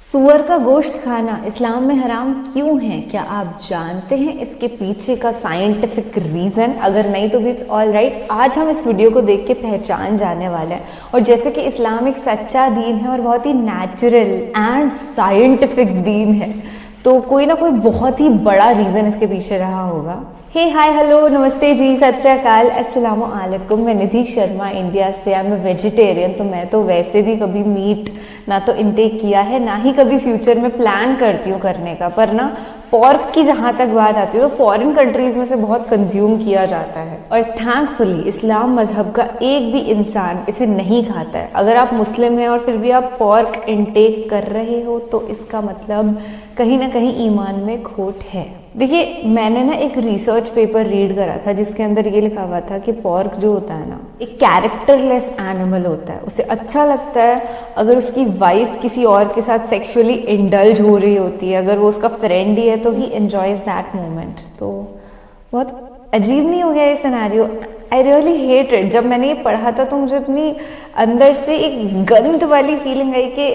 सूअर का गोश्त खाना इस्लाम में हराम क्यों है? क्या आप जानते हैं इसके पीछे का साइंटिफिक रीज़न? अगर नहीं तो भी इट्स ऑल राइट। आज हम इस वीडियो को देख के पहचान जाने वाले हैं। और जैसे कि इस्लाम एक सच्चा दीन है और बहुत ही नेचुरल एंड साइंटिफिक दीन है, तो कोई ना कोई बहुत ही बड़ा रीज़न इसके पीछे रहा होगा। हे हाय हेलो नमस्ते जी, सत श्री अकाल, अस्सलामु अलैकुम। मैं निधि शर्मा इंडिया से। आई एम वेजिटेरियन, तो मैं तो वैसे भी कभी मीट ना तो इनटेक किया है, ना ही कभी फ्यूचर में प्लान करती हूँ करने का। पर ना पॉर्क की जहाँ तक बात आती है तो फॉरेन कंट्रीज में से बहुत कंज्यूम किया जाता है और थैंकफुली इस्लाम मजहब का एक भी इंसान इसे नहीं खाता है। अगर आप मुस्लिम हैं और फिर भी आप पॉर्क इनटेक कर रहे हो तो इसका मतलब कहीं ना कहीं ईमान में खोट है। देखिए, मैंने ना एक रिसर्च पेपर रीड करा था जिसके अंदर ये लिखा हुआ था कि पॉर्क जो होता है ना, एक कैरेक्टरलेस एनिमल होता है। उसे अच्छा लगता है अगर उसकी वाइफ किसी और के साथ सेक्सुअली इंडल्ज हो रही होती है, अगर वो उसका फ्रेंड ही है तो ही एंजॉयज दैट मोमेंट। तो बहुत अजीब नहीं हो गया ये scenario? I really hate it. जब मैंने ये पढ़ा था तो मुझे इतनी अंदर से एक गंध वाली फीलिंग आई कि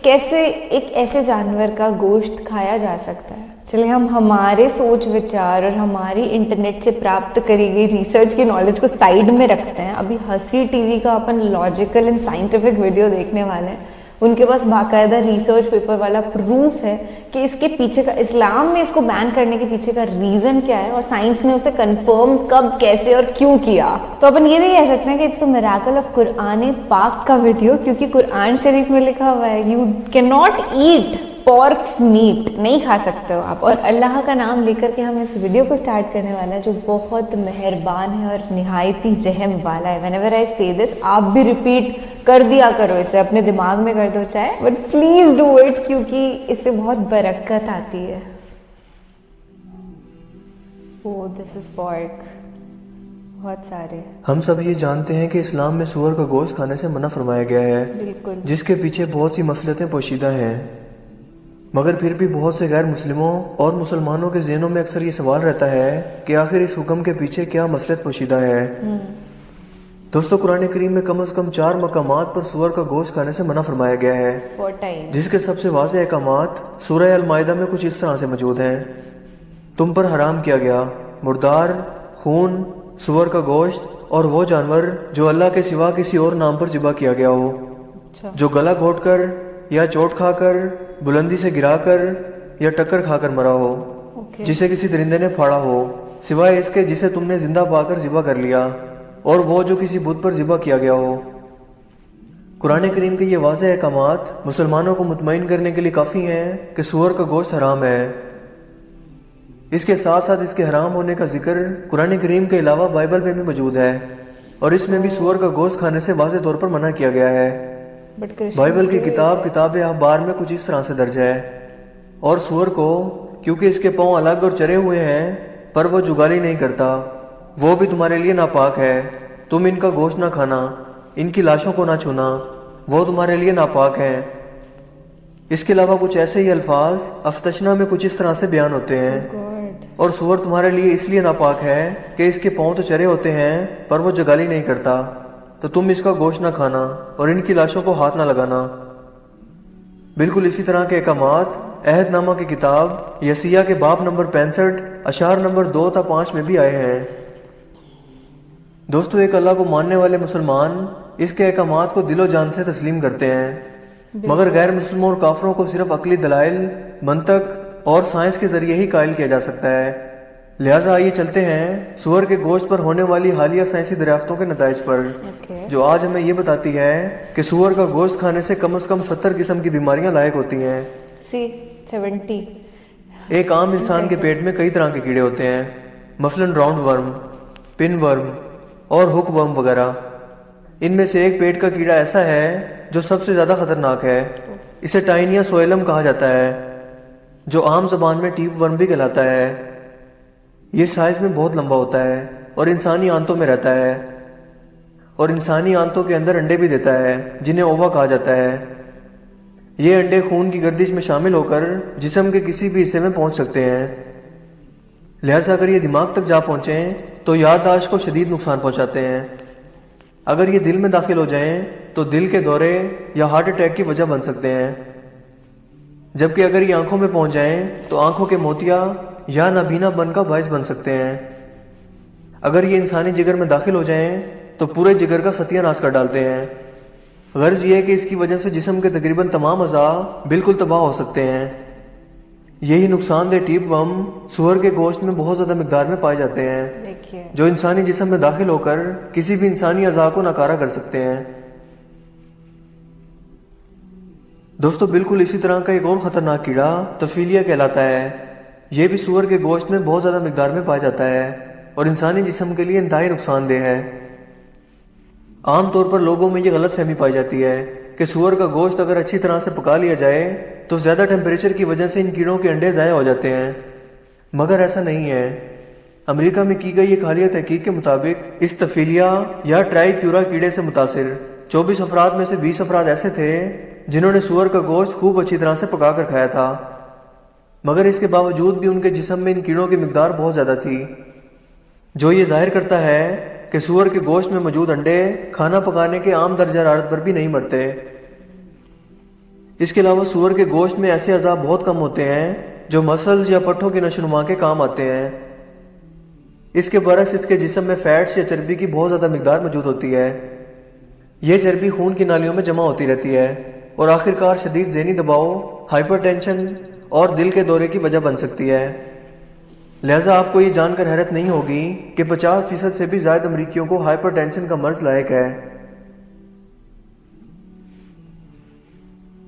कैसे एक ऐसे जानवर का गोश्त खाया जा सकता है। चलिए, हम हमारे सोच विचार और हमारी इंटरनेट से प्राप्त करी गई रिसर्च की नॉलेज को साइड में रखते हैं। अभी हंसी टीवी का अपन लॉजिकल एंड साइंटिफिक वीडियो देखने वाले हैं। उनके पास बाकायदा रिसर्च पेपर वाला प्रूफ है कि इसके पीछे का, इस्लाम ने इसको बैन करने के पीछे का रीजन क्या है और साइंस ने उसे कंफर्म कब, कैसे और क्यों किया। तो अपन ये भी कह सकते हैं कि it's a miracle of Quran पाक का वीडियो, क्योंकि कुरान शरीफ में लिखा हुआ है you can not eat porks meat, नहीं खा सकते हो आप। और अल्लाह का नाम लेकर के हम इस वीडियो को स्टार्ट करने वाला है जो बहुत मेहरबान है और निहायती रहम वाला है। व्हेनेवर आई से दिस, आप भी रिपीट कर दिया करो इसे, अपने दिमाग में कर दो चाहे, बट प्लीज डू इट, क्योंकि इससे बहुत बरकत आती है। ओह, दिस इज पॉर्क। बहुत सारे। हम सब ये जानते हैं कि इस्लाम में सूअर का गोश्त खाने से मना फरमाया गया है, बिल्कुल, जिसके पीछे बहुत सी मसलतें पोशीदा हैं। मगर फिर भी बहुत से गैर मुस्लिमों और मुसलमानों के ज़हनों में अक्सर ये सवाल रहता है कि आखिर इस हुक्म के पीछे क्या मसलत पोशीदा है। दोस्तों, कुरान करीम में कम से कम 4 मकामात पर सूअर का गोश्त खाने से मना फरमाया गया है, जिसके सबसे वाज़ेह अहकामात सूरह अल-माइदा में कुछ इस तरह से मौजूद हैं। तुम पर हराम किया गया मुर्दार, खून, सूअर का गोश्त और वो जानवर जो अल्लाह के सिवा किसी और नाम पर ज़िबा किया गया हो, जो गला घोट कर या चोट खाकर, बुलंदी से गिराकर या टक्कर खाकर मरा हो, जिसे किसी दरिंदे ने फाड़ा हो, सिवाय इसके जिसे तुमने जिंदा पाकर ज़िबा कर लिया, और वो जो किसी बुत पर ज़िबा किया गया हो। कुरान करीम के ये वाज़ेह अहकामात मुसलमानों को मुतमईन करने के लिए काफ़ी हैं कि सूअर का गोश्त हराम है। इसके साथ साथ इसके हराम होने का जिक्र कुरान करीम के अलावा बाइबल में भी मौजूद है, और इसमें भी सूअर का गोश्त खाने से वाज़ेह तौर पर मना किया गया है। बाइबल की किताब अखबार में कुछ इस तरह से दर्ज है, और सूअर को क्योंकि इसके पांव अलग और चरे हुए हैं पर वो जुगाली नहीं करता, वो भी तुम्हारे लिए नापाक है। तुम इनका गोश्त ना खाना, इनकी लाशों को ना छूना, वो तुम्हारे लिए नापाक है। इसके अलावा कुछ ऐसे ही अल्फाज अफ्तशना में कुछ इस तरह से बयान होते हैं, और सूअर तुम्हारे लिए इसलिए नापाक है कि इसके पांव तो चरे होते हैं पर वो जुगाली नहीं करता, तो तुम इसका गोश्त ना खाना और इनकी लाशों को हाथ ना लगाना। बिल्कुल इसी तरह के अहकामात अहदनामा की किताब यसिया के बाब नंबर 65 अशार नंबर 2 था 5 में भी आए हैं। दोस्तों, एक अल्लाह को मानने वाले मुसलमान इसके अहकामात को दिलो जान से तस्लीम करते हैं, मगर गैर मुस्लिमों और काफरों को सिर्फ अकली दलाइल, मंतक और साइंस के जरिए ही कायल किया जा सकता है। लिहाजा आइए चलते हैं सूअर के गोश्त पर होने वाली हालिया साइंसी दरियाफ्तों के नताइज पर, जो आज हमें ये बताती है कि सूअर का गोश्त खाने से कम 70 किस्म की बीमारियां लायक होती हैं। 70। एक आम इंसान के पेट में कई तरह के कीड़े होते हैं, मसलन राउंड वर्म, पिन वर्म और हुक वर्म वगैरह। इनमें से एक पेट का कीड़ा ऐसा है जो सबसे ज्यादा खतरनाक है। इसे टाइनिया सोइलम कहा जाता है, जो आम जबान में टीप वर्म भी कहलाता है। ये साइज में बहुत लंबा होता है और इंसानी आंतों में रहता है, और इंसानी आंतों के अंदर अंडे भी देता है जिन्हें ओवा कहा जाता है। ये अंडे खून की गर्दिश में शामिल होकर जिस्म के किसी भी हिस्से में पहुंच सकते हैं। लिहाजा अगर ये दिमाग तक जा पहुंचे तो याददाश्त को शदीद नुकसान पहुंचाते हैं। अगर ये दिल में दाखिल हो जाएं तो दिल के दौरे या हार्ट अटैक की वजह बन सकते हैं। जबकि अगर ये आंखों में पहुंच जाएं तो आंखों के मोतिया या नाबीना बन का बायस बन सकते हैं। अगर ये इंसानी जिगर में दाखिल हो जाएं तो पूरे जिगर का सत्यानाश कर डालते हैं। गर्ज ये है कि इसकी वजह से जिस्म के तकरीबन तमाम अज़ा बिल्कुल तबाह हो सकते हैं। यही नुकसानदेह टीपवर्म सूअर के गोश्त में बहुत ज्यादा मिकदार में पाए जाते हैं, देखिए जो इंसानी जिस्म में दाखिल होकर किसी भी इंसानी अज़ा को नकारा कर सकते हैं। दोस्तों, बिल्कुल इसी तरह का एक और खतरनाक कीड़ा तफीलिया कहलाता है। यह भी सूअर के गोश्त में बहुत ज्यादा मिकदार में पाया जाता है और इंसानी जिस्म के लिए इंतहाई नुकसानदेह है। आमतौर पर लोगों में ये गलत फहमी पाई जाती है कि सूअर का गोश्त अगर अच्छी तरह से पका लिया जाए तो ज्यादा टेम्परेचर की वजह से इन कीड़ों के अंडे ज़ाया हो जाते हैं, मगर ऐसा नहीं है। अमेरिका में की गई एक हालिया तहकीक के मुताबिक इस तफीलिया या ट्राइक्यूरा कीड़े से मुतासिर 24 अफराद में से 20 अफराद ऐसे थे जिन्होंने सूअर का गोश्त खूब अच्छी तरह से पका कर खाया था, मगर इसके बावजूद भी उनके जिस्म में इन कीड़ों की मिकदार बहुत ज्यादा थी, जो ये जाहिर करता है कि सूअर के गोश्त में मौजूद अंडे खाना पकाने के आम दर्जा हरारत पर भी नहीं मरते। इसके अलावा सूअर के गोश्त में ऐसे अज़ा बहुत कम होते हैं जो मसल्स या पट्ठों के नशोनुमा के काम आते हैं। इसके बरक्स इसके जिस्म में फैट्स या चर्बी की बहुत ज्यादा मिकदार मौजूद होती है। यह चर्बी खून की नालियों में जमा होती रहती है और आखिरकार शदीद ज़हनी दबाव, हाइपरटेंशन और दिल के दौरे की वजह बन सकती है। लिहाजा आपको ये जानकर हैरत नहीं होगी कि 50% से भी ज्यादा अमरीकियों को हाइपरटेंशन का मर्ज लायक है।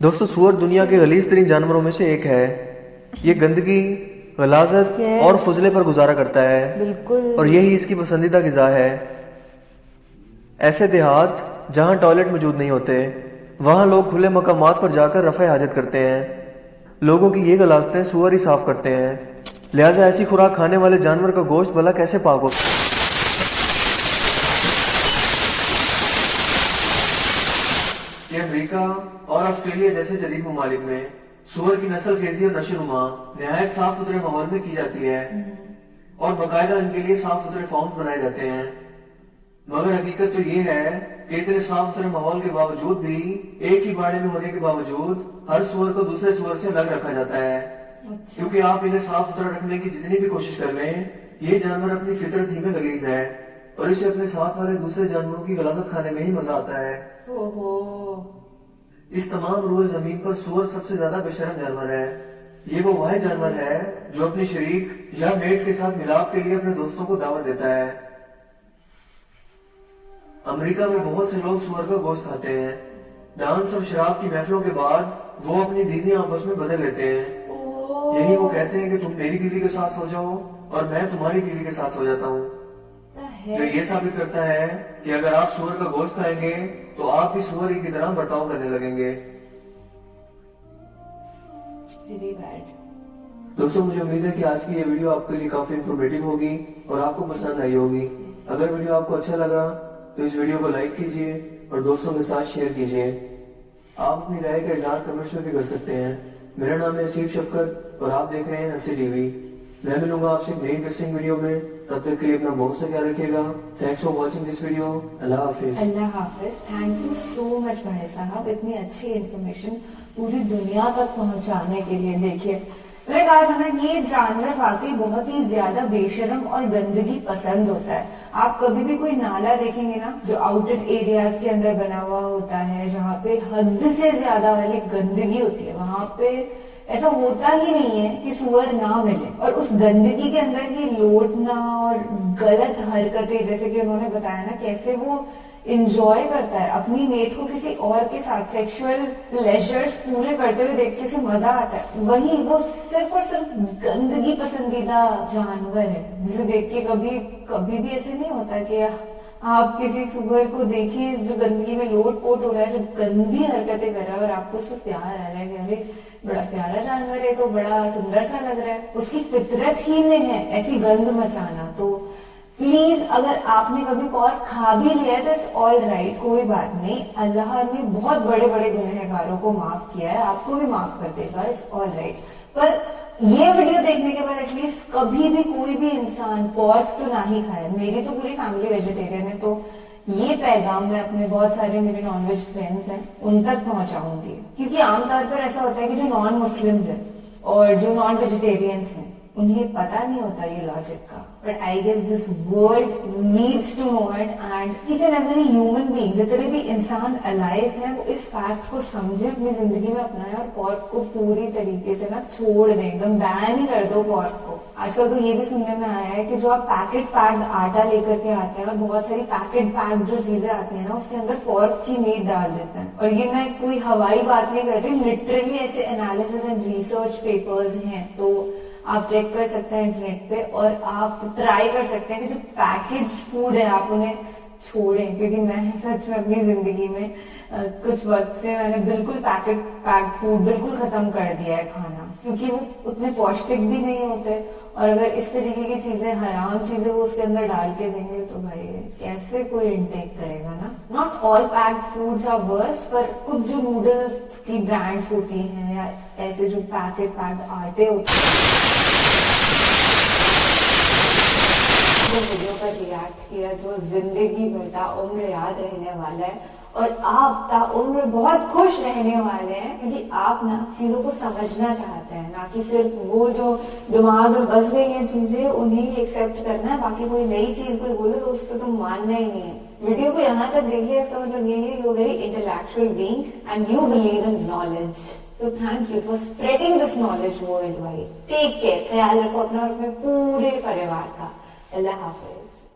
दोस्तों, सूअर दुनिया के गलीज तरीन जानवरों में से एक है। ये गंदगी, गलाजत और फुजले पर गुजारा करता है बिल्कुल, और यही इसकी पसंदीदा ग़िज़ा है। ऐसे देहात जहां टॉयलेट मौजूद नहीं होते वहां लोग खुले मकामात पर जाकर रफ़े हाजत करते हैं। लोगों की ये गलाजतें सूअर ही साफ करते हैं। लिहाजा ऐसी खुराक खाने वाले जानवर का गोश्त भला कैसे पाक हो। ये अमेरिका और ऑस्ट्रेलिया जैसे जदीद ममालिक में सूअर की नस्ल खेजी और नशोनुमा नहायत साफ सुथरे माहौल में की जाती है और बाकायदा इनके लिए साफ सुथरे फार्म्स बनाए जाते हैं। मगर हकीकत तो ये है कि इतने साफ सुथरे माहौल के बावजूद भी एक ही बाड़े में होने के बावजूद हर सूअर को दूसरे सूअर से अलग रखा जाता है। क्योंकि आप इन्हें साफ सुथरा रखने की जितनी भी कोशिश कर लें, ये जानवर अपनी फितरत ही में गलीज है और इसे अपने साथ वाले दूसरे जानवरों की गलाजत खाने में ही मजा आता है। इस तमाम रोए जमीन पर सूअर सबसे ज्यादा बेशरम जानवर है। ये वो वाहिद जानवर है जो अपनी शरीक या मेट के साथ मिलाप के लिए अपने दोस्तों को दावत देता है। अमेरिका में बहुत से लोग सूअर का गोश्त खाते हैं। डांस और शराब की महफिलों के बाद वो अपनी बीवी आपस में बदल लेते हैं, यानी वो कहते हैं कि तुम मेरी बीवी के साथ सो जाओ और मैं तुम्हारी बीवी के साथ सो जाता हूँ, जो ये साबित करता है कि अगर आप सूअर का गोश्त खाएंगे तो आप भी सूअर की तरह बर्ताव करने लगेंगे। दोस्तों, मुझे उम्मीद है कि आज की ये वीडियो आपके लिए काफी इंफॉर्मेटिव होगी और आपको पसंद आई होगी। अगर वीडियो आपको अच्छा लगा तो इस वीडियो को लाइक कीजिए और दोस्तों के साथ शेयर कीजिए। आप अपनी राय का इजहार कमेंट्स में भी कर सकते हैं। मेरा नाम है असीफ शफकत और आप देख रहे हैं हंसी टीवी। मैं मिलूंगा आपसे एक नई इंटरेस्टिंग वीडियो में। तब तक के लिए अपना बहुत सा ख्याल रखिएगा। Thanks for watching this video. Allah Hafiz. Allah Hafiz. Thank you so much भाई साहब, इतनी अच्छी इन्फॉर्मेशन पूरी दुनिया तक पहुंचाने के लिए। देखिए, मैंने कहा था ना, ये जानवर वाकई बहुत ही ज्यादा बेशरम और गंदगी पसंद होता है। आप कभी भी कोई नाला देखेंगे ना जो आउटेड एरियाज के अंदर बना हुआ होता है, जहाँ पे हद से ज्यादा वाली गंदगी होती है, वहां पे ऐसा होता ही नहीं है कि सूअर ना मिले। और उस गंदगी के अंदर ही लौटना और गलत हरकतें, जैसे कि उन्होंने बताया ना कैसे वो इंजॉय करता है अपनी मेट को किसी और के साथ सेक्सुअल प्लेजर्स पूरे करते हुए देख के उसे मजा आता है, वही वो सिर्फ और सिर्फ गंदगी पसंदीदा जानवर है, जिसे देख के कभी भी ऐसे नहीं होता कि आप किसी सूअर को देखिए जो गंदगी में लोट पोट हो रहा है, जो गंदी हरकतें कर रहा है और आपको उस पर प्यार आ रहा है कि अरे बड़ा प्यारा जानवर है, तो बड़ा सुंदर सा लग रहा है, उसकी फितरत ही में है ऐसी गंद मचाना। तो प्लीज, अगर आपने कभी पॉर्क खा भी लिया है तो इट्स ऑल राइट, कोई बात नहीं। अल्लाह ने बहुत बड़े बड़े गुनहगारों को माफ किया है, आपको भी माफ कर देगा, इट्स ऑल राइट। पर ये वीडियो देखने के बाद एटलीस्ट कभी भी कोई भी इंसान पॉर्क तो ना ही खाए। मेरी तो पूरी फैमिली वेजिटेरियन है, तो ये पैगाम मैं अपने बहुत सारे मेरे नॉन वेज फ्रेंड्स हैं उन तक पहुंचाऊंगी, क्योंकि आमतौर पर ऐसा होता है कि जो नॉन मुस्लिम्स हैं और जो नॉन वेजिटेरियंस हैं उन्हें पता नहीं होता ये लॉजिक का, but I guess this world needs to know it, and each and every human being, जितने भी इंसान अलाइव हैं वो इस फैक्ट को समझे, अपनी जिंदगी में अपनाए और पोर्क को पूरी तरीके से ना छोड़ दें, एकदम बैन ही कर दो पोर्क को। आजकल तो ये भी सुनने में आया है कि जो आप पैकेट पैक्ड आटा लेकर के आते हैं और बहुत सारी पैकेट पैक्ड जो चीजें आती है ना उसके अंदर पोर्क की मीट डाल देते हैं। और ये मैं कोई हवाई बात नहीं कर रही, लिटरली ऐसे एनालिसिस एंड रिसर्च पेपर्स हैं, तो आप चेक कर सकते हैं इंटरनेट पे और आप ट्राई कर सकते हैं कि जो पैकेज फूड है आप उन्हें छोड़ें, क्योंकि मैं सच में अपनी जिंदगी में कुछ वक्त से मैंने बिल्कुल पैक्ड फूड बिल्कुल खत्म कर दिया है खाना, क्योंकि वो उतने पौष्टिक भी नहीं होते, और अगर इस तरीके की चीजें, हराम चीजें वो उसके अंदर डाल के देंगे तो भाई कैसे कोई इंटेक करेगा ना। Not all packed foods are worst, पर कुछ जो नूडल्स की ब्रांड्स होती हैं या ऐसे जो पैक्ड आटे होते हैं, वीडियो पर रिएक्ट किया जो जिंदगी भर ताउम्र याद रहने वाला है, और आप ताउम्र बहुत खुश रहने वाले हैं, क्योंकि आप ना चीजों को समझना चाहते हैं, ना कि सिर्फ वो जो दिमाग में बस गई हैं चीजें उन्हें ही एक्सेप्ट करना है, बाकी कोई नई चीज कोई बोले तो उसको तो मानना ही नहीं है। वीडियो को यहाँ तक देखिए, इसका मतलब यही है you very intellectual being and you believe in knowledge. So thank you for spreading this knowledge worldwide. Take care. ख्याल रखो अपना और अपने पूरे परिवार का। अल्लाह हाफिज।